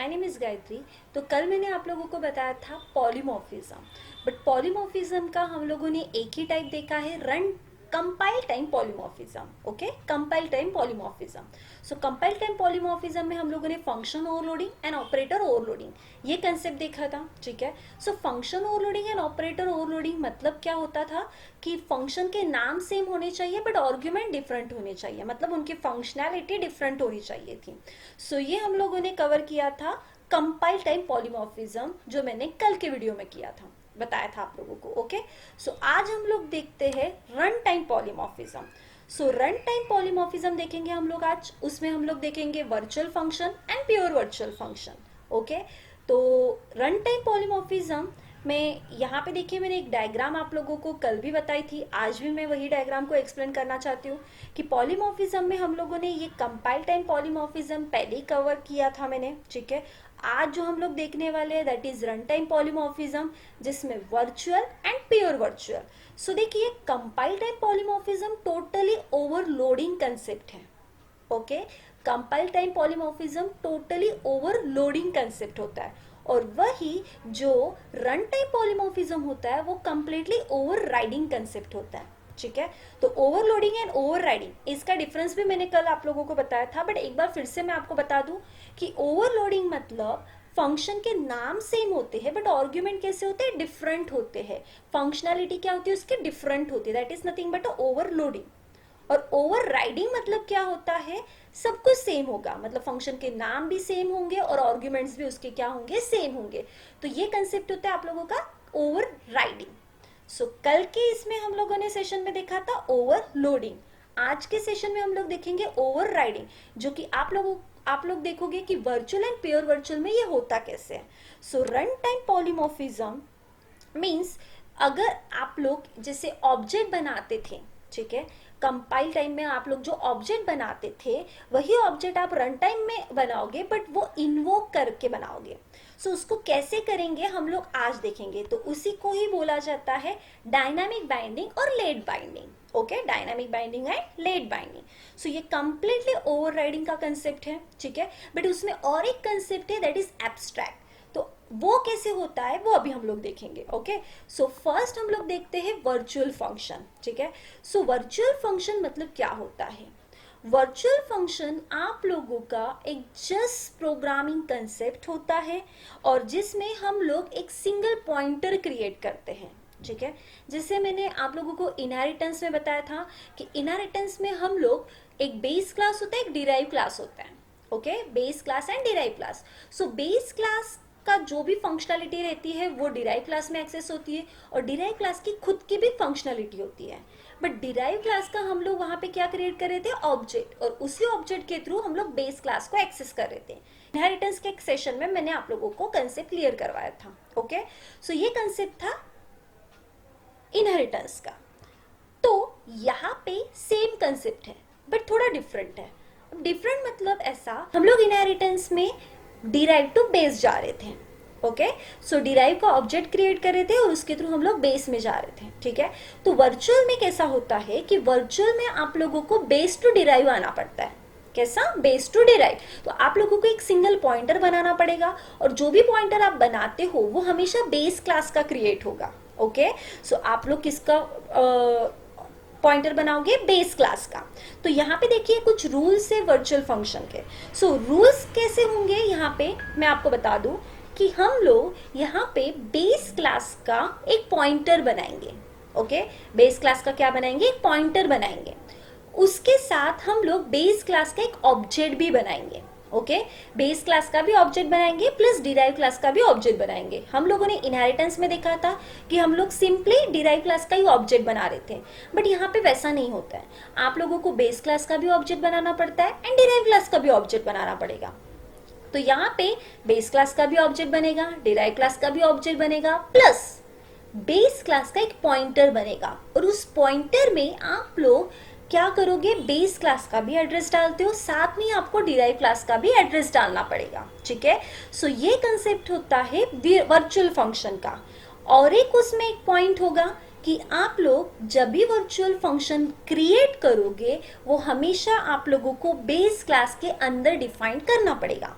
My name is Gayatri. तो कल मैंने आप लोगों को बताया था पॉलीमॉर्फिज्म, बट पॉलीमॉर्फिज्म का हम लोगों ने एक ही टाइप देखा है, run compile time polymorphism. Okay, compile time polymorphism. So compile time polymorphism में हम लोगों ने function overloading and operator overloading ये कंसेप्ट देखा था। ठीक है, so function overloading and operator overloading मतलब क्या होता था कि फंक्शन के नाम सेम होने चाहिए बट आर्ग्यूमेंट डिफरेंट होने चाहिए, मतलब उनकी फंक्शनैलिटी डिफरेंट होनी चाहिए थी। सो ये हम लोगों ने कवर किया था कंपाइल टाइम पॉलीमॉर्फिज्म, जो मैंने कल के वीडियो में किया था, बताया था आप लोगों को। ओके, सो आज हम लोग देखते हैं रन टाइम पॉलीमॉर्फिज्म। सो रन टाइम पॉलीमॉर्फिज्म देखेंगे हम लोग आज। उसमें हम लोग देखेंगे virtual function and pure virtual function. Okay, तो रन टाइम पॉलीमॉर्फिज्म में यहाँ पे देखिए मैंने एक डायग्राम आप लोगों को कल भी बताई थी, आज भी मैं वही डायग्राम को एक्सप्लेन करना चाहती हूँ कि पॉलीमॉर्फिज्म में हम लोगों ने ये कंपाइल टाइम पॉलीमॉर्फिज्म पहले ही कवर किया था मैंने। ठीक है, आज जो हम लोग देखने वाले हैं that is run time polymorphism, जिसमें virtual and pure virtual. So देखिए compile time polymorphism totally overloading concept है। Okay, compile time polymorphism totally overloading concept होता है, और वही जो रन टाइम पॉलीमॉर्फिज्म होता है वो कंप्लीटली ओवरराइडिंग कंसेप्ट होता है। ठीक है, तो ओवरलोडिंग एंड ओवरराइडिंग इसका डिफरेंस भी मैंने कल आप लोगों को बताया था, बट एक बार फिर से मैं आपको बता दूं कि ओवरलोडिंग मतलब फंक्शन के नाम सेम होते हैं बट आर्ग्यूमेंट कैसे होते हैं, डिफरेंट होते हैं। फंक्शनैलिटी क्या होती है उसकी, डिफरेंट होती है। That is nothing but overloading. और ओवरराइडिंग मतलब क्या होता है, सब कुछ सेम होगा, मतलब फंक्शन के नाम भी सेम होंगे और आर्ग्यूमेंट्स भी उसके क्या होंगे, सेम होंगे। तो ये कंसेप्ट होता है आप लोगों का ओवरराइडिंग। सो कल के इसमें हम लोगों ने सेशन में देखा था ओवरलोडिंग। आज के सेशन में हम लोग देखेंगे ओवरराइडिंग, जो कि आप लोग देखोगे कि वर्चुअल एंड प्योर वर्चुअल में ये होता कैसे है। सो रन टाइम पॉलीमॉर्फिज्म मीन्स अगर आप लोग जैसे ऑब्जेक्ट बनाते थे, ठीक है, कंपाइल टाइम में आप लोग जो ऑब्जेक्ट बनाते थे वही ऑब्जेक्ट आप रन टाइम में बनाओगे, बट वो इन्वोक करके बनाओगे। सो उसको कैसे करेंगे हम लोग आज देखेंगे। तो उसी को ही बोला जाता है डायनामिक बाइंडिंग और late binding. Okay, dynamic binding and late binding. So ये कंप्लीटली ओवरराइडिंग का कंसेप्ट है। ठीक है, बट उसमें और एक कंसेप्ट है दैट इज एब्स्ट्रैक्ट। तो वो कैसे होता है वो अभी हम लोग देखेंगे। ओके, सो फर्स्ट हम लोग देखते हैं वर्चुअल फंक्शन। ठीक है, सो वर्चुअल फंक्शन मतलब क्या होता है। वर्चुअल फंक्शन आप लोगों का एक जस्ट प्रोग्रामिंग कंसेप्ट होता है, और जिसमें हम लोग एक सिंगल पॉइंटर क्रिएट करते हैं। ठीक है, जैसे मैंने आप लोगों को इनहेरिटेंस में बताया था कि इनहेरिटेंस में हम लोग एक बेस क्लास होता है, एक डिराइव क्लास होता है। Okay, base class and derive class. So base class का जो भी फंक्शनैलिटी रहती है वो डिराइव क्लास में एक्सेस होती है, और डिराइव क्लास की खुद की भी फंक्शनैलिटी होती है। बट डिराइव क्लास का हम लोग वहां पे क्या क्रिएट कर रहे थे, ऑब्जेक्ट, और उसी ऑब्जेक्ट के थ्रू हम लोग बेस क्लास को एक्सेस कर रहे थे। इनहेरिटेंस के एक सेशन में मैंने आप लोगों को कंसेप्ट क्लियर करवाया था। ओके, सो ये कंसेप्ट था इनहेरिटेंस का। तो यहाँ पे सेम कंसेप्ट है बट थोड़ा डिफरेंट है। डिफरेंट मतलब ऐसा, हम लोग इनहेरिटेंस में डिराइव टू बेस जा रहे थे। ओके, सो डिराइव का ऑब्जेक्ट क्रिएट कर रहे थे और उसके थ्रू हम लोग बेस में जा रहे थे। ठीक है, तो वर्चुअल में कैसा होता है कि वर्चुअल में आप लोगों को बेस टू डिराइव आना पड़ता है। कैसा, बेस टू डिराइव। तो आप लोगों को एक सिंगल पॉइंटर बनाना पड़ेगा, और जो भी पॉइंटर आप बनाते हो वो हमेशा बेस क्लास का क्रिएट होगा। ओके, सो आप लोग किसका पॉइंटर बनाओगे, बेस क्लास का। तो यहाँ पे देखिए कुछ रूल्स है वर्चुअल फंक्शन के। सो रूल्स कैसे होंगे यहाँ पे मैं आपको बता दूं कि हम लोग यहाँ पे बेस क्लास का एक पॉइंटर बनाएंगे। ओके, बेस क्लास का क्या बनाएंगे, एक पॉइंटर बनाएंगे। उसके साथ हम लोग बेस क्लास का एक ऑब्जेक्ट भी बनाएंगे। ओके, बेस क्लास का भी ऑब्जेक्ट बनाएंगे प्लस डिराइव क्लास का भी ऑब्जेक्ट बनाएंगे। हम लोगों ने इनहेरिटेंस में देखा था कि हम लोग सिंपली डिराइव क्लास का ही ऑब्जेक्ट बना रहे थे, बट यहाँ पे वैसा नहीं होता है। आप लोगों को बेस क्लास का भी ऑब्जेक्ट बनाना पड़ता है एंड डिराइव क्लास का भी ऑब्जेक्ट बनाना पड़ेगा। तो यहाँ पे बेस क्लास का भी ऑब्जेक्ट बनेगा, डिराइव क्लास का भी ऑब्जेक्ट बनेगा, प्लस बेस क्लास का एक पॉइंटर बनेगा, और उस पॉइंटर में आप लोग क्या करोगे, बेस क्लास का भी एड्रेस डालते हो, साथ में आपको डिराइव क्लास का भी एड्रेस डालना पड़ेगा। ठीक है, सो ये कंसेप्ट होता है वर्चुअल फंक्शन का। और एक उसमें एक पॉइंट होगा कि आप लोग जब भी वर्चुअल फंक्शन क्रिएट करोगे वो हमेशा आप लोगों को बेस क्लास के अंदर डिफाइन करना पड़ेगा।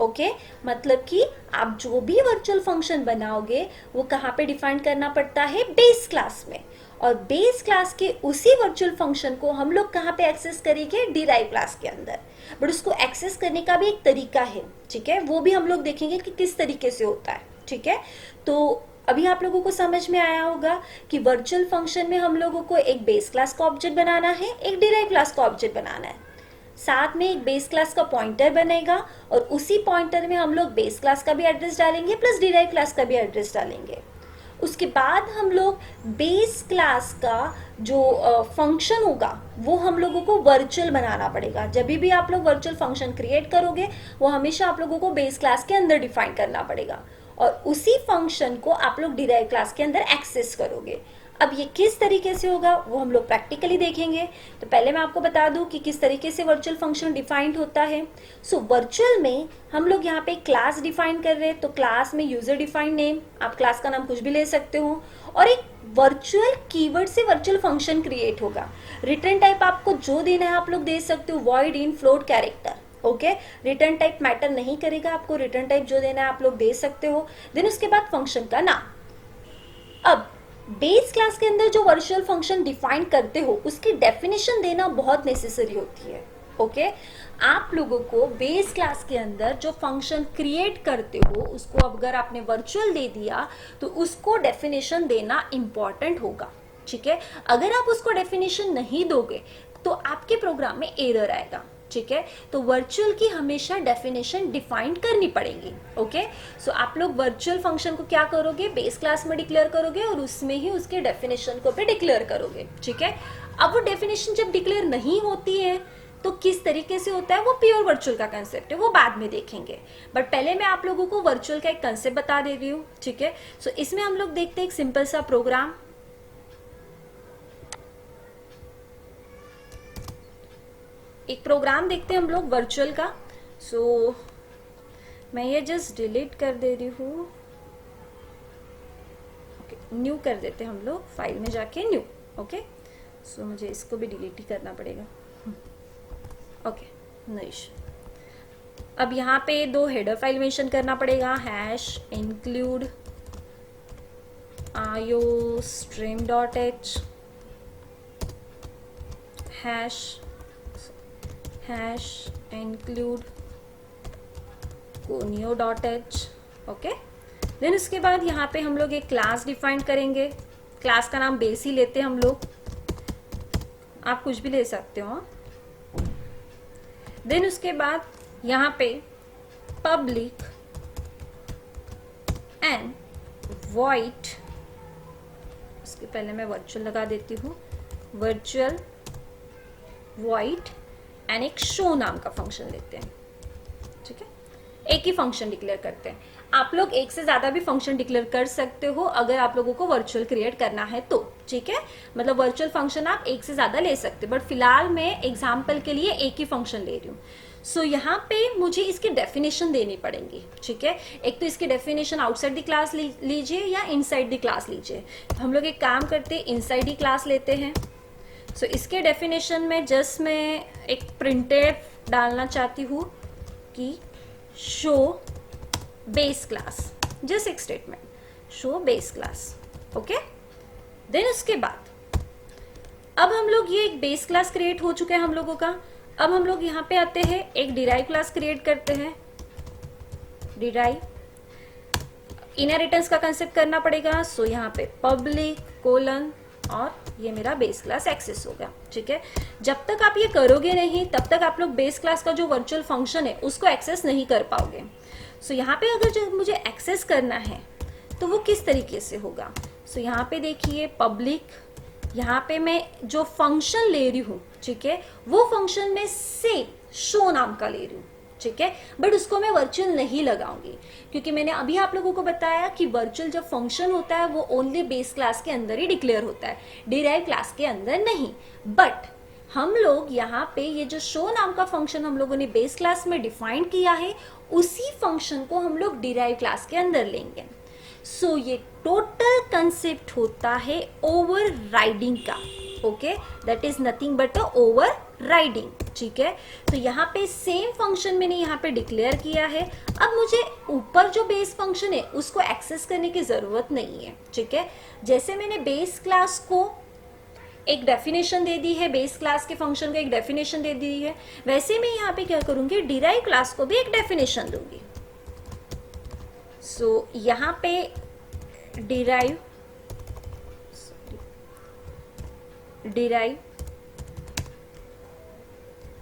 ओके मतलब कि आप जो भी वर्चुअल फंक्शन बनाओगे वो कहाँ पे डिफाइन करना पड़ता है, बेस क्लास में। और बेस क्लास के उसी वर्चुअल फंक्शन को हम लोग कहाँ पे एक्सेस करेंगे, डिराइव क्लास के अंदर। बट उसको एक्सेस करने का भी एक तरीका है, ठीक है, वो भी हम लोग देखेंगे कि किस तरीके से होता है, ठीक है। तो अभी आप लोगों को समझ में आया होगा कि वर्चुअल फंक्शन में हम लोगों को एक बेस क्लास का ऑब्जेक्ट बनाना है, एक डिराइव क्लास का ऑब्जेक्ट बनाना है, साथ में एक बेस क्लास का पॉइंटर बनेगा और उसी पॉइंटर में हम लोग बेस क्लास का भी एड्रेस डालेंगे प्लस डिराइव क्लास का भी एड्रेस डालेंगे। उसके बाद हम लोग बेस क्लास का जो फंक्शन होगा वो हम लोगों को वर्चुअल बनाना पड़ेगा। जब भी आप लोग वर्चुअल फंक्शन क्रिएट करोगे वो हमेशा आप लोगों को बेस क्लास के अंदर डिफाइन करना पड़ेगा और उसी फंक्शन को आप लोग डिराइव क्लास के अंदर एक्सेस करोगे। अब ये किस तरीके से होगा वो हम लोग प्रैक्टिकली देखेंगे। तो पहले मैं आपको बता दूं कि किस तरीके से वर्चुअल फंक्शन डिफाइंड होता है। सो वर्चुअल में हम लोग यहाँ पे क्लास डिफाइन कर रहे हैं, तो क्लास में यूजर डिफाइंड नेम, आप क्लास का नाम कुछ भी ले सकते हो, और एक वर्चुअल कीवर्ड से वर्चुअल फंक्शन क्रिएट होगा। रिटर्न टाइप आपको जो देना है आप लोग दे सकते हो, void, int, float, character, okay. Return type matter नहीं करेगा, आपको रिटर्न टाइप जो देना है आप लोग दे सकते हो। देन उसके बाद फंक्शन का नाम। अब बेस क्लास के अंदर जो वर्चुअल फंक्शन डिफाइन करते हो उसकी डेफिनेशन देना बहुत नेसेसरी होती है, ओके। आप लोगों को बेस क्लास के अंदर जो फंक्शन क्रिएट करते हो उसको अगर आपने वर्चुअल दे दिया तो उसको डेफिनेशन देना इंपॉर्टेंट होगा, ठीक है। अगर आप उसको डेफिनेशन नहीं दोगे तो आपके प्रोग्राम में एरर आएगा, ठीक है। तो वर्चुअल की हमेशा डेफिनेशन डिफाइन करनी पड़ेगी, ओके। सो आप लोग वर्चुअल फंक्शन को क्या करोगे, बेस क्लास में डिक्लेयर करोगे और उसमें ही उसके डेफिनेशन को भी डिक्लेयर करोगे, ठीक है। अब वो डेफिनेशन जब डिक्लेयर नहीं होती है तो किस तरीके से होता है, वो प्योर वर्चुअल का कंसेप्ट है, वो बाद में देखेंगे। बट पहले मैं आप लोगों को वर्चुअल का एक कंसेप्ट बता दे रही हूँ, ठीक है। सो इसमें हम लोग देखते हैं एक सिंपल सा प्रोग्राम। एक प्रोग्राम देखते हैं हम लोग वर्चुअल का। सो मैं ये जस्ट डिलीट कर दे रही हूँ, न्यू कर देते हैं हम लोग, फाइल में जाके न्यू, ओके। सो मुझे इसको भी डिलीट ही करना पड़ेगा, ओके, नो इशू। अब यहाँ पे दो हेडर फाइल मेंशन करना पड़ेगा, hash include iostream.h, hash include conio.h, okay. Then उसके बाद यहाँ पे हम लोग एक क्लास डिफाइन करेंगे, क्लास का नाम बेस ही लेते हैं हम लोग, आप कुछ भी ले सकते हो। देन उसके बाद यहाँ पे पब्लिक एंड वॉइड, उसके पहले मैं वर्चुअल लगा देती हूँ, वर्चुअल वॉइड एंड एक शो नाम का फंक्शन लेते हैं, ठीक है। एक ही फंक्शन डिक्लेयर करते हैं। आप लोग एक से ज्यादा भी फंक्शन डिक्लेयर कर सकते हो अगर आप लोगों को वर्चुअल क्रिएट करना है तो, ठीक है। मतलब वर्चुअल फंक्शन आप एक से ज्यादा ले सकते हो, बट फिलहाल मैं एग्जाम्पल के लिए एक ही फंक्शन ले रही हूँ। सो यहाँ पे मुझे इसकी डेफिनेशन देनी पड़ेगी, ठीक है। एक तो इसकी डेफिनेशन आउटसाइड द क्लास लीजिए या इनसाइड द क्लास लीजिए। तो हम लोग एक काम करते हैं, इनसाइड द क्लास लेते हैं। सो इसके डेफिनेशन में जस्ट मैं एक प्रिंटेड डालना चाहती हूँ कि शो बेस क्लास, जस्ट एक statement, show base class, okay. Then उसके बाद अब हम लोग ये एक बेस क्लास क्रिएट हो चुका है हम लोगों का। अब हम लोग यहाँ पे आते हैं, एक डिराइव क्लास क्रिएट करते हैं, डिराइव इनहेरिटेंस का कंसेप्ट करना पड़ेगा। सो यहाँ पे पब्लिक कोलन और ये मेरा बेस क्लास एक्सेस होगा, ठीक है। जब तक आप ये करोगे नहीं तब तक आप लोग बेस क्लास का जो वर्चुअल फंक्शन है उसको एक्सेस नहीं कर पाओगे। सो यहाँ पे अगर जो मुझे एक्सेस करना है तो वो किस तरीके से होगा। सो यहाँ पे देखिए पब्लिक, यहाँ पे मैं जो फंक्शन ले रही हूँ, ठीक है, वो फंक्शन में से शो नाम का ले रही हूँ, ठीक है। बट उसको मैं वर्चुअल नहीं लगाऊंगी क्योंकि मैंने अभी आप लोगों को बताया कि वर्चुअल जब फंक्शन होता है वो ओनली बेस क्लास के अंदर ही डिक्लेयर होता है, डिराइव क्लास के अंदर नहीं। बट हम लोग यहाँ पे ये जो शो नाम का फंक्शन हम लोगों ने बेस क्लास में डिफाइन किया है उसी फंक्शन को हम लोग डिराइव क्लास के अंदर लेंगे। सो ये टोटल कंसेप्ट होता है ओवर राइडिंग का. Okay, that is nothing but a over riding. ठीक है, तो यहाँ पे सेम फंक्शन मैंने यहाँ पे डिक्लेयर किया है. अब मुझे ऊपर जो बेस फंक्शन है उसको एक्सेस करने की जरूरत नहीं है. ठीक है, जैसे मैंने बेस क्लास को एक डेफिनेशन दे दी है, बेस क्लास के फंक्शन को एक डेफिनेशन दे दी है, वैसे मैं यहाँ पे क्या करूंगी, डिराइव क्लास को भी एक डेफिनेशन दूंगी. सो यहाँ पे डिराइव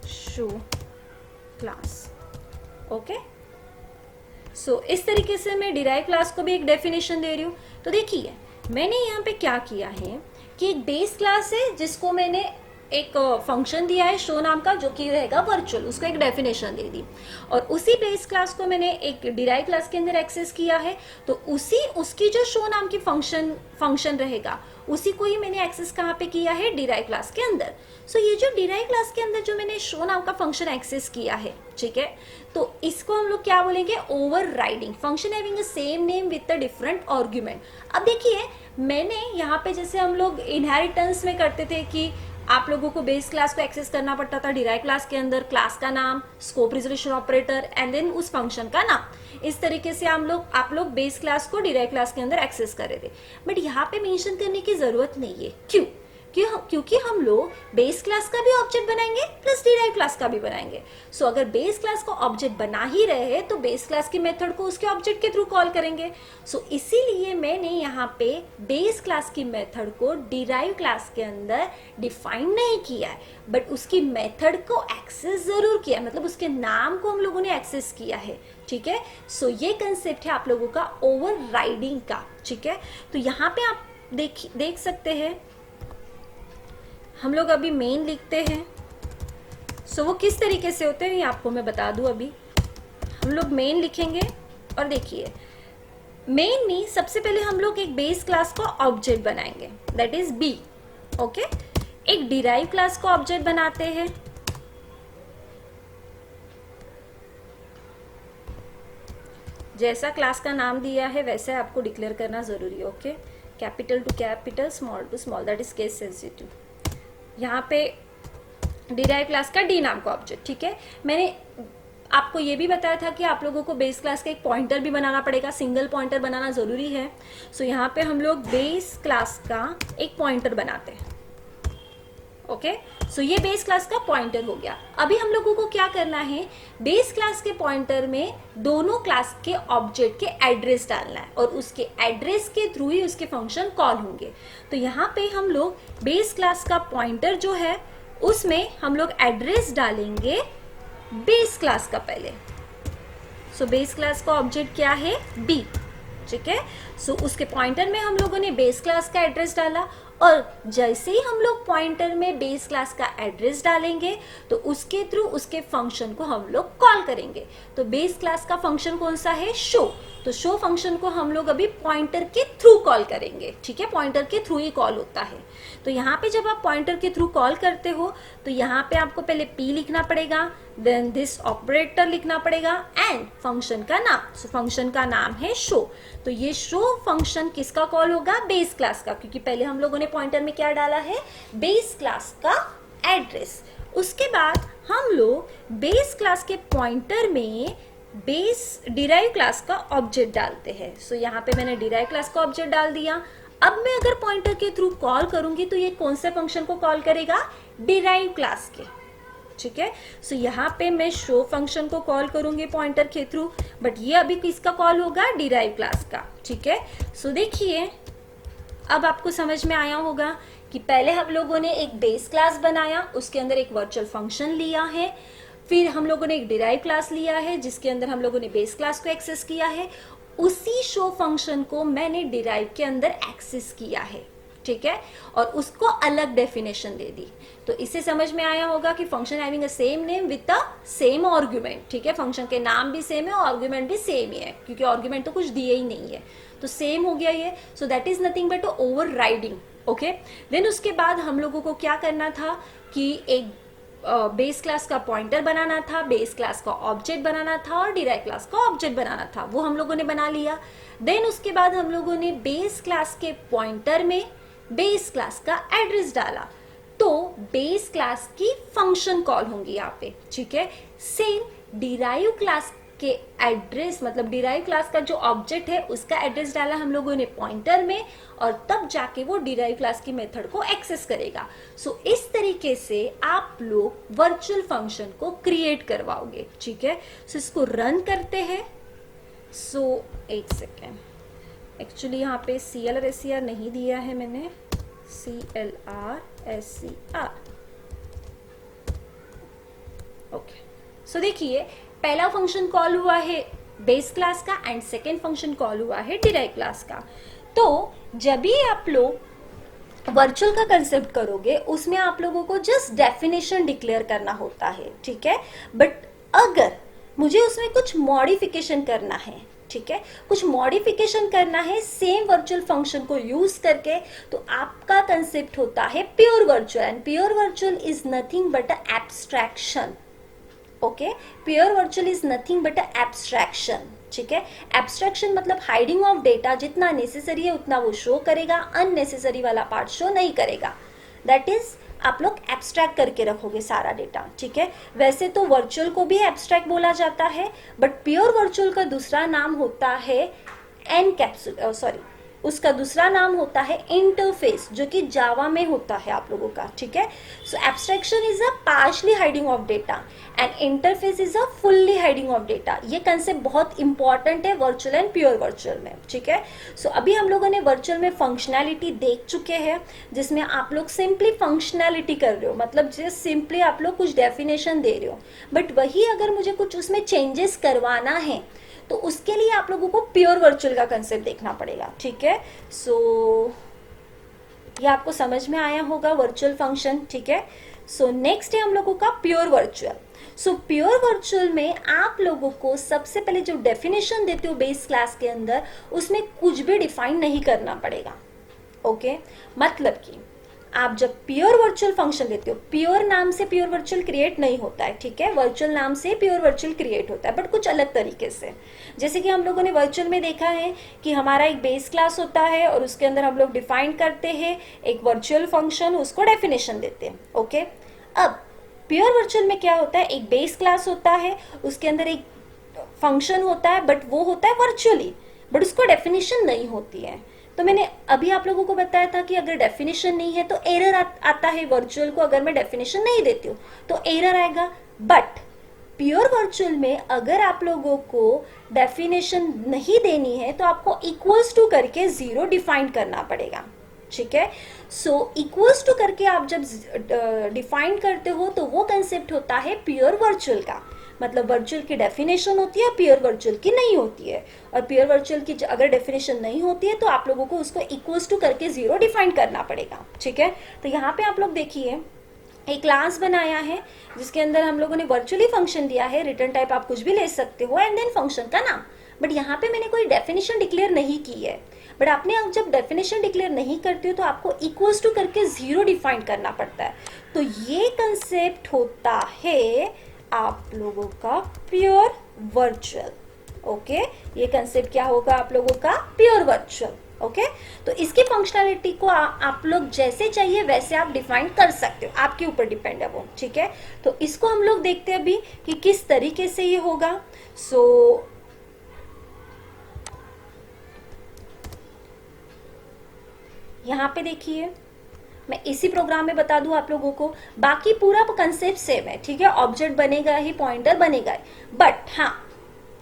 शो क्लास. ओके, सो इस तरीके से मैं डिराइव क्लास को भी एक डेफिनेशन दे रही हूँ. तो देखिए मैंने यहाँ पे क्या किया है कि एक बेस क्लास है जिसको मैंने एक फंक्शन दिया है शो नाम का, जो कि रहेगा वर्चुअल, उसको एक डेफिनेशन दे दी. और उसी बेस क्लास को मैंने एक डिराइव क्लास के अंदर एक्सेस किया है. तो उसकी जो शो नाम की फंक्शन रहेगा उसी को ही मैंने एक्सेस कहाँ पे किया है, डिराइव क्लास के अंदर. सो ये जो डिराइव क्लास के अंदर जो मैंने शो नाम का फंक्शन एक्सेस किया है, ठीक है, तो इसको हम लोग क्या बोलेंगे, over riding function having the same name with the different argument. अब देखिए मैंने यहाँ पे जैसे हम लोग इनहेरिटेंस में करते थे कि आप लोगों को बेस क्लास को एक्सेस करना पड़ता था डिराइव क्लास के अंदर, क्लास का नाम, scope resolution operator and then उस फंक्शन का नाम. इस तरीके से आप लोग बेस क्लास को डिराइव क्लास के अंदर एक्सेस कर रहे थे. बट यहाँ पे मेंशन करने की जरूरत नहीं है. क्योंकि हम लोग बेस क्लास का भी ऑब्जेक्ट बनाएंगे प्लस डिराइव क्लास का भी बनाएंगे. सो अगर बेस क्लास को ऑब्जेक्ट बना ही रहे हैं तो बेस क्लास की मेथड को उसके ऑब्जेक्ट के थ्रू कॉल करेंगे. सो इसीलिए मैंने यहाँ पे बेस क्लास की मेथड को डिराइव क्लास के अंदर डिफाइन नहीं किया है, बट उसकी मेथड को एक्सेस जरूर किया, मतलब उसके नाम को हम लोगों ने एक्सेस किया है. ठीक है, सो ये कंसेप्ट है आप लोगों का ओवर राइडिंग का. ठीक है, तो यहाँ पे आप देख सकते हैं हम लोग अभी मेन लिखते हैं. सो वो किस तरीके से होते हैं ये आपको मैं बता दूं. अभी हम लोग मेन लिखेंगे और देखिए मेन में सबसे पहले हम लोग एक बेस क्लास को ऑब्जेक्ट बनाएंगे, दैट इज बी. ओके, एक डिराइव क्लास को ऑब्जेक्ट बनाते हैं. जैसा क्लास का नाम दिया है वैसे आपको डिक्लेयर करना जरूरी है. Okay, capital to capital, small to small, that is case sensitive. यहाँ पे डिराइव क्लास का डी नाम का ऑब्जेक्ट. ठीक है, मैंने आपको ये भी बताया था कि आप लोगों को बेस क्लास का एक पॉइंटर भी बनाना पड़ेगा, सिंगल पॉइंटर बनाना जरूरी है. सो यहाँ पे हम लोग बेस क्लास का एक पॉइंटर बनाते हैं. ओके, सो ये बेस क्लास का पॉइंटर हो गया. अभी हम लोगों को क्या करना है, बेस क्लास के पॉइंटर में दोनों क्लास के ऑब्जेक्ट के एड्रेस डालना है और उसके एड्रेस के थ्रू ही उसके फंक्शन कॉल होंगे. तो यहाँ पे हम लोग बेस क्लास का पॉइंटर जो है उसमें हम लोग एड्रेस डालेंगे बेस क्लास का पहले. सो बेस क्लास का ऑब्जेक्ट क्या है, बी. ठीक है, सो उसके पॉइंटर में हम लोगों ने बेस क्लास का एड्रेस डाला और जैसे ही हम लोग पॉइंटर में बेस क्लास का एड्रेस डालेंगे तो उसके थ्रू उसके फंक्शन को हम लोग कॉल करेंगे. तो बेस क्लास का फंक्शन कौन सा है, शो. तो शो फंक्शन को हम लोग अभी पॉइंटर के थ्रू कॉल करेंगे. ठीक है, पॉइंटर के थ्रू ही कॉल होता है. तो यहाँ पे जब आप पॉइंटर के थ्रू कॉल करते हो तो यहाँ पे आपको पहले पी लिखना पड़ेगा, देन दिस ऑपरेटर लिखना पड़ेगा एंड फंक्शन का नाम. सो फंक्शन का नाम है शो. तो ये शो फंक्शन किसका कॉल होगा, बेस क्लास का, क्योंकि पहले हम लोगों ने पॉइंटर में क्या डाला है, बेस क्लास का एड्रेस. उसके बाद हम लोग बेस क्लास के पॉइंटर में बेस डिराइव क्लास का ऑब्जेक्ट डालते हैं. सो यहाँ पे मैंने डिराइव क्लास का ऑब्जेक्ट डाल दिया. अब मैं अगर पॉइंटर के थ्रू कॉल करूंगी तो ये कौन से फंक्शन को कॉल करेगा, डिराइव क्लास के. ठीक है, सो यहाँ पे मैं शो फंक्शन को कॉल करूंगी पॉइंटर के थ्रू, बट ये अभी किसका कॉल होगा, डिराइव क्लास का. ठीक है, सो देखिए अब आपको समझ में आया होगा कि पहले हम लोगों ने एक बेस क्लास बनाया, उसके अंदर एक वर्चुअल फंक्शन लिया है, फिर हम लोगों ने एक डिराइव क्लास लिया है जिसके अंदर हम लोगों ने बेस क्लास को एक्सेस किया है. उसी शो फंक्शन को मैंने डिराइव के अंदर एक्सेस किया है. ठीक है, और उसको अलग डेफिनेशन दे दी. तो इससे समझ में आया होगा कि function having a same name with the same argument. ठीक है, फंक्शन के नाम भी सेम है और आर्गुमेंट भी सेम ही है, क्योंकि आर्गुमेंट तो कुछ दिए ही नहीं है, तो सेम हो गया ये. So that is nothing but overriding. Okay, then उसके बाद हम लोगों को क्या करना था कि एक बेस क्लास का पॉइंटर बनाना था, बेस क्लास का ऑब्जेक्ट बनाना था और डिराइव क्लास का ऑब्जेक्ट बनाना था, वो हम लोगों ने बना लिया। देन उसके बाद हम लोगों ने बेस क्लास के पॉइंटर में बेस क्लास का एड्रेस डाला, तो बेस क्लास की फंक्शन कॉल होंगी यहाँ पे, ठीक है। सेम डिराइव क्लास के एड्रेस, मतलब डिराइव क्लास का जो ऑब्जेक्ट है उसका एड्रेस डाला हम लोगों ने पॉइंटर में, और तब जाके वो डिराइव क्लास की मेथड को एक्सेस करेगा। सो इस तरीके से आप लोग वर्चुअल फंक्शन को क्रिएट करवाओगे, ठीक है। सो इसको रन करते हैं। सो एक सेकेंड, एक्चुअली यहाँ पे CLR SCR नहीं दिया है मैंने, CLR SCR, ओके। सो देखिए, पहला फंक्शन कॉल हुआ है बेस क्लास का एंड सेकेंड फंक्शन कॉल हुआ है डिराइव क्लास का। तो जब भी आप लोग वर्चुअल का कंसेप्ट करोगे उसमें आप लोगों को जस्ट डेफिनेशन डिक्लेयर करना होता है, ठीक है। बट अगर मुझे उसमें कुछ मॉडिफिकेशन करना है, ठीक है, कुछ मॉडिफिकेशन करना है सेम वर्चुअल फंक्शन को यूज करके, तो आपका कंसेप्ट होता है pure virtual, and pure virtual is nothing but a abstraction, okay. Pure virtual is nothing but a abstraction, ठीक है। एब्स्ट्रैक्शन मतलब हाइडिंग ऑफ डेटा, जितना नेसेसरी है उतना वो शो करेगा, अननेसेसरी वाला पार्ट शो नहीं करेगा। दैट इज आप लोग एब्स्ट्रैक्ट करके रखोगे सारा डेटा, ठीक है। वैसे तो वर्चुअल को भी एब्स्ट्रैक्ट बोला जाता है, बट प्योर वर्चुअल का दूसरा नाम होता है उसका दूसरा नाम होता है इंटरफेस, जो कि जावा में होता है आप लोगों का, ठीक है। So abstraction is a partially hiding of data and interface is a fully hiding of data. ये कंसेप्ट बहुत इंपॉर्टेंट है वर्चुअल एंड प्योर वर्चुअल में, ठीक है। सो अभी हम लोगों ने वर्चुअल में फंक्शनैलिटी देख चुके हैं, जिसमें आप लोग सिंपली फंक्शनैलिटी कर रहे हो, मतलब जस्ट सिंपली आप लोग कुछ डेफिनेशन दे रहे हो। बट वही अगर मुझे कुछ उसमें चेंजेस करवाना है तो उसके लिए आप लोगों को प्योर वर्चुअल का कंसेप्ट देखना पड़ेगा, ठीक है। सो ये आपको समझ में आया होगा वर्चुअल फंक्शन, ठीक है। सो नेक्स्ट है हम लोगों का pure virtual. So pure virtual में आप लोगों को सबसे पहले जो डेफिनेशन देते हो बेस क्लास के अंदर, उसमें कुछ भी डिफाइन नहीं करना पड़ेगा, ओके। मतलब कि आप जब प्योर वर्चुअल फंक्शन देते हो, प्योर नाम से प्योर वर्चुअल क्रिएट नहीं होता है, ठीक है। वर्चुअल नाम से प्योर वर्चुअल क्रिएट होता है, बट कुछ अलग तरीके से। जैसे कि हम लोगों ने वर्चुअल में देखा है कि हमारा एक बेस क्लास होता है और उसके अंदर हम लोग डिफाइन करते हैं एक वर्चुअल फंक्शन, उसको डेफिनेशन देते हैं, ओके। अब प्योर वर्चुअल में क्या होता है, एक बेस क्लास होता है, उसके अंदर एक फंक्शन होता है, बट वो होता है वर्चुअली, बट उसको डेफिनेशन नहीं होती है। तो मैंने अभी आप लोगों को बताया था कि अगर डेफिनेशन नहीं है तो एरर आता है वर्चुअल को, अगर मैं डेफिनेशन नहीं देती हूँ तो एरर आएगा। बट प्योर वर्चुअल में अगर आप लोगों को डेफिनेशन नहीं देनी है तो आपको इक्वल्स टू करके 0 डिफाइन करना पड़ेगा, ठीक है। सो इक्वल्स टू करके आप जब डिफाइन करते हो तो वो कंसेप्ट होता है प्योर वर्चुअल का, मतलब वर्चुअल की डेफिनेशन होती है, प्योर वर्चुअल की नहीं होती है। और प्योर वर्चुअल की अगर डेफिनेशन नहीं होती है तो आप लोगों को उसको इक्वल्स टू करके 0 डिफाइन करना पड़ेगा, ठीक है। तो यहाँ पे आप लोग देखिए, एक क्लास बनाया है जिसके अंदर हम लोगों ने वर्चुअली फंक्शन दिया है, रिटर्न टाइप आप कुछ भी ले सकते हो, एंड देन फंक्शन का नाम। बट यहाँ पे मैंने कोई डेफिनेशन डिक्लेयर नहीं की है। बट आपने जब डेफिनेशन डिक्लेयर नहीं करते हो तो आपको इक्वल्स टू करके 0 डिफाइन करना पड़ता है। तो ये कंसेप्ट होता है आप लोगों का प्योर वर्चुअल, ओके। ये कंसेप्ट क्या होगा आप लोगों का, प्योर वर्चुअल, ओके। तो इसकी फंक्शनैलिटी को आप लोग जैसे चाहिए वैसे आप डिफाइन कर सकते हो, आपके ऊपर डिपेंड है वो, ठीक है। तो इसको हम लोग देखते हैं अभी कि किस तरीके से ये होगा। सो यहाँ पे देखिए, मैं इसी प्रोग्राम में बता दूं आप लोगों को, बाकी पूरा कंसेप्ट सेम है, ठीक है। ऑब्जेक्ट बनेगा ही, पॉइंटर बनेगा ही, बट हाँ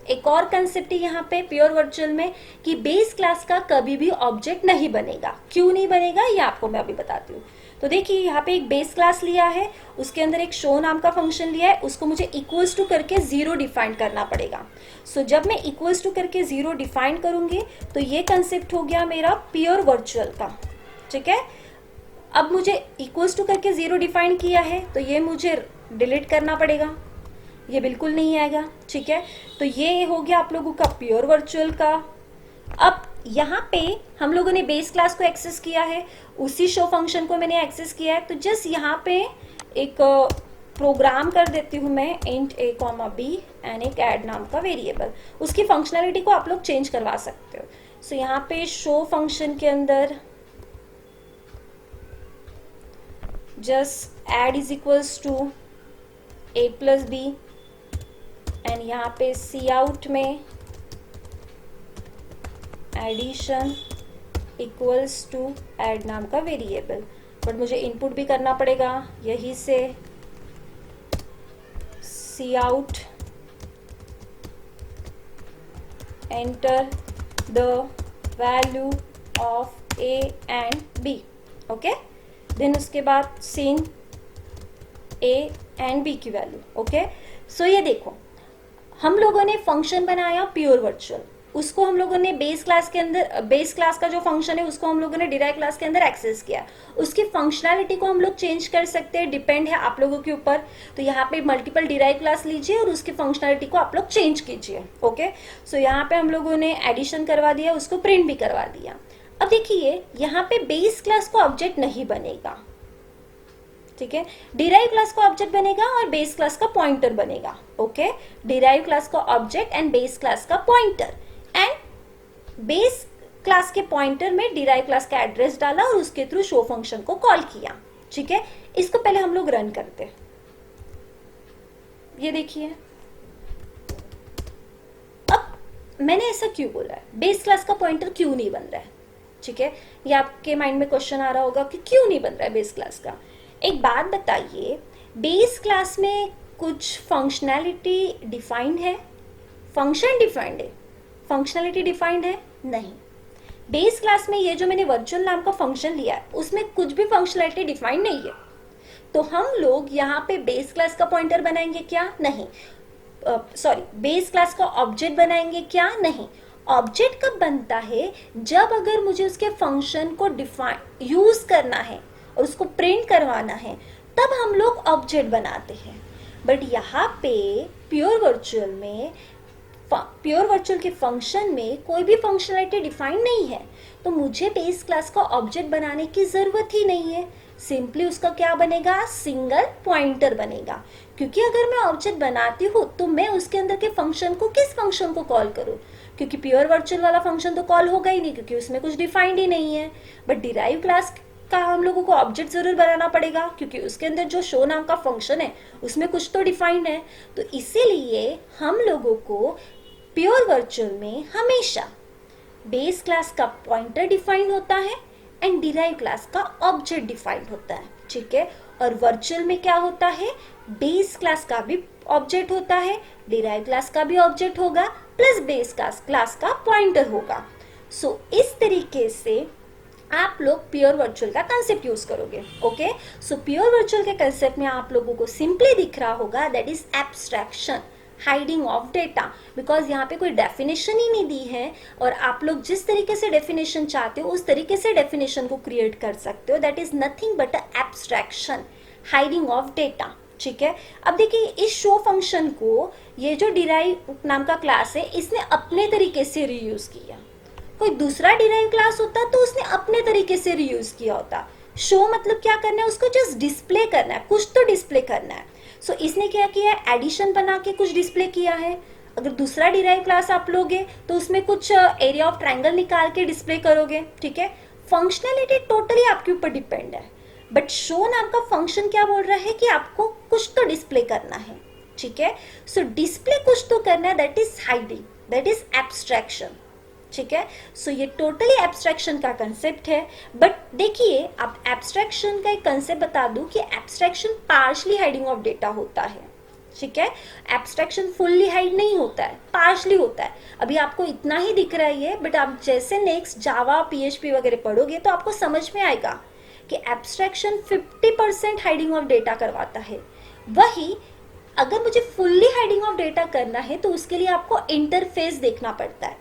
एक और कंसेप्ट है यहाँ पे प्योर वर्चुअल में कि बेस क्लास का कभी भी ऑब्जेक्ट नहीं बनेगा। क्यों नहीं बनेगा ये आपको मैं अभी बताती हूँ। तो देखिए यहाँ पे एक बेस क्लास लिया है, उसके अंदर एक शो नाम का फंक्शन लिया है, उसको मुझे इक्वल्स टू करके 0 डिफाइन करना पड़ेगा। सो जब मैं इक्वल्स टू करके 0 डिफाइन करूंगी तो ये कंसेप्ट हो गया मेरा प्योर वर्चुअल का, ठीक है। अब मुझे इक्वल्स टू करके 0 डिफाइन किया है तो ये मुझे डिलीट करना पड़ेगा, ये बिल्कुल नहीं आएगा, ठीक है। तो ये हो गया आप लोगों का प्योर वर्चुअल का। अब यहाँ पे हम लोगों ने बेस क्लास को एक्सेस किया है, उसी शो फंक्शन को मैंने एक्सेस किया है, तो जस्ट यहाँ पे एक प्रोग्राम कर देती हूँ मैं int a comma B and एक ऐड नाम का वेरिएबल, उसकी फंक्शनैलिटी को आप लोग चेंज करवा सकते हो। सो यहाँ पे शो फंक्शन के अंदर just add is equals to a plus B and यहाँ पे सी आउट में एडिशन इक्वल्स टू ऐड नाम का वेरिएबल, बट मुझे इनपुट भी करना पड़ेगा, यही से cout enter the value of A and B, okay. Then उसके बाद सिन ए एंड बी की वैल्यू, ओके। सो ये देखो हम लोगों ने फंक्शन बनाया प्योर वर्चुअल, उसको हम लोगों ने बेस क्लास के अंदर, बेस क्लास का जो फंक्शन है उसको हम लोगों ने डिराइव क्लास के अंदर एक्सेस किया। उसकी फंक्शनैलिटी को हम लोग चेंज कर सकते हैं, डिपेंड है आप लोगों के ऊपर। तो यहाँ पे मल्टीपल डिराइव क्लास लीजिए और उसकी फंक्शनैलिटी को आप लोग चेंज कीजिए, ओके। सो यहाँ पे हम लोगों ने एडिशन करवा दिया, उसको प्रिंट भी करवा दिया। अब देखिए यहाँ पे बेस क्लास को ऑब्जेक्ट नहीं बनेगा, ठीक है। डिराइव क्लास का ऑब्जेक्ट बनेगा और बेस क्लास का पॉइंटर बनेगा, ओके। डिराइव क्लास का ऑब्जेक्ट एंड बेस क्लास का पॉइंटर, एंड बेस क्लास के पॉइंटर में डिराइव क्लास का एड्रेस डाला और उसके थ्रू शो फंक्शन को कॉल किया, ठीक है। इसको पहले हम लोग रन करते हैं। ये देखिए अब मैंने ऐसा क्यों बोला है, बेस क्लास का पॉइंटर क्यों नहीं बन रहा है, ठीक है। ये आपके माइंड में क्वेश्चन आ रहा होगा कि क्यों नहीं बन रहा है बेस क्लास का। एक बात बताइए, बेस क्लास में कुछ फंक्शनैलिटी डिफाइंड है, फंक्शन डिफाइंड है, फंक्शनैलिटी डिफाइंड है नहीं। बेस क्लास में ये जो मैंने वर्चुअल नाम का फंक्शन लिया है उसमें कुछ भी फंक्शनैलिटी डिफाइंड नहीं है। तो हम लोग यहाँ पे बेस क्लास का पॉइंटर बनाएंगे क्या, नहीं। सॉरी, बेस क्लास का ऑब्जेक्ट बनाएंगे क्या, नहीं। ऑब्जेक्ट कब बनता है, जब अगर मुझे उसके फंक्शन को डिफाइन यूज करना है और उसको प्रिंट करवाना है, तब हम लोग ऑब्जेक्ट बनाते हैं। बट यहाँ पे प्योर वर्चुअल में, प्योर वर्चुअल के फंक्शन में कोई भी फंक्शनैलिटी डिफाइन नहीं है, तो मुझे बेस क्लास का ऑब्जेक्ट बनाने की जरूरत ही नहीं है। सिंपली उसका क्या बनेगा, सिंगल पॉइंटर बनेगा। क्योंकि अगर मैं ऑब्जेक्ट बनाती हूँ तो मैं उसके अंदर के फंक्शन को, किस फंक्शन को कॉल करूँ, क्योंकि प्योर वर्चुअल वाला फंक्शन तो कॉल होगा ही नहीं क्योंकि उसमें कुछ डिफाइंड ही नहीं है। बट डिराइव क्लास का हम लोगों को ऑब्जेक्ट जरूर बनाना पड़ेगा क्योंकि उसके अंदर जो शो नाम का फंक्शन है उसमें कुछ तो डिफाइंड है। तो इसीलिए हम लोगों को प्योर वर्चुअल में हमेशा बेस क्लास का पॉइंटर डिफाइन होता है एंड डिराइव क्लास का ऑब्जेक्ट डिफाइंड होता है, ठीक है। और वर्चुअल में क्या होता है, बेस क्लास का भी ऑब्जेक्ट होता है, डिराइव क्लास का भी ऑब्जेक्ट होगा, प्लस बेस क्लास का पॉइंटर होगा। सो इस तरीके से आप लोग प्योर वर्चुअल का कंसेप्ट यूज करोगे, ओके। सो प्योर वर्चुअल के कंसेप्ट में आप लोगों को सिंपली दिख रहा होगा that is abstraction, hiding of data, because यहाँ पे कोई डेफिनेशन ही नहीं दी है और आप लोग जिस तरीके से डेफिनेशन चाहते हो उस तरीके से डेफिनेशन को क्रिएट कर सकते हो। That is nothing but abstraction, hiding of data, ठीक है। अब देखिए इस शो फंक्शन को ये जो डिराइव नाम का क्लास है इसने अपने तरीके से रीयूज किया। कोई दूसरा डिराइव क्लास होता तो उसने अपने तरीके से रीयूज किया होता। शो मतलब क्या करना है, उसको जस्ट डिस्प्ले करना है, कुछ तो डिस्प्ले करना है। सो इसने क्या किया, एडिशन बना के कुछ डिस्प्ले किया है। अगर दूसरा डिराइव क्लास आप लोगे तो उसमें कुछ एरिया ऑफ ट्रायंगल निकाल के डिस्प्ले करोगे, ठीक है। फंक्शनैलिटी टोटली आपके ऊपर डिपेंड है, बट शो नाम का फंक्शन क्या बोल रहा है कि आपको कुछ तो डिस्प्ले करना है, ठीक है। सो डिस्प्ले कुछ तो करना है, that is hiding, that is abstraction, ठीक है। सो ये टोटली एब्स्ट्रैक्शन का कंसेप्ट है। बट देखिए आप एब्स्ट्रैक्शन का एक कंसेप्ट बता दूं कि abstraction partially hiding of data होता है, ठीक है। एब्स्ट्रैक्शन फुल्ली हाइड नहीं होता है, पार्शली होता है। अभी आपको इतना ही दिख रहा है, बट आप जैसे नेक्स्ट जावा, पीएचपी वगैरह पढ़ोगे तो आपको समझ में आएगा कि एब्स्ट्रैक्शन 50% हाइडिंग ऑफ डेटा करवाता है। वही अगर मुझे फुल्ली हाइडिंग ऑफ डेटा करना है तो उसके लिए आपको इंटरफेस देखना पड़ता है।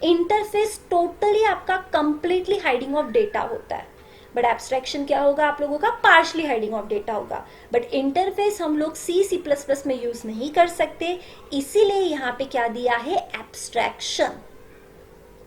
इंटरफेस टोटली आपका कंप्लीटली हाइडिंग ऑफ डेटा होता है। बट एब्स्ट्रैक्शन क्या होगा, आप लोगों का पार्शली हाइडिंग ऑफ डेटा होगा। बट इंटरफेस हम लोग C++ में यूज नहीं कर सकते, इसीलिए यहाँ पे क्या दिया है, एब्स्ट्रैक्शन,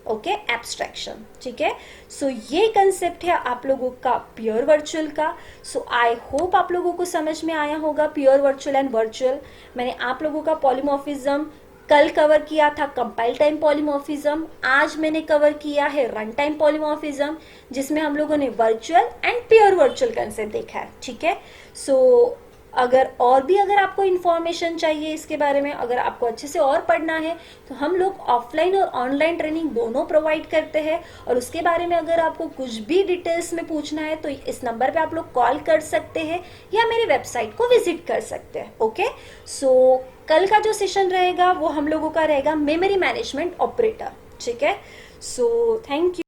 ओके, एब्स्ट्रैक्शन, ठीक है। सो ये कंसेप्ट है आप लोगों का प्योर वर्चुअल का। सो आई होप आप लोगों को समझ में आया होगा प्योर वर्चुअल एंड वर्चुअल। मैंने आप लोगों का पॉलीमॉर्फिज्म कल कवर किया था कंपाइल टाइम पॉलीमॉर्फिज्म, आज मैंने कवर किया है रन टाइम पॉलीमॉर्फिज्म, जिसमें हम लोगों ने virtual and pure virtual concept देखा है, ठीक है। सो अगर आपको इन्फॉर्मेशन चाहिए इसके बारे में, अगर आपको अच्छे से और पढ़ना है, तो हम लोग ऑफलाइन और ऑनलाइन ट्रेनिंग दोनों प्रोवाइड करते हैं। और उसके बारे में अगर आपको कुछ भी डिटेल्स में पूछना है तो इस नंबर पे आप लोग कॉल कर सकते हैं या मेरे वेबसाइट को विजिट कर सकते हैं, ओके। सो कल का जो सेशन रहेगा वो हम लोगों का रहेगा मेमोरी मैनेजमेंट ऑपरेटर, ठीक है। So thank you.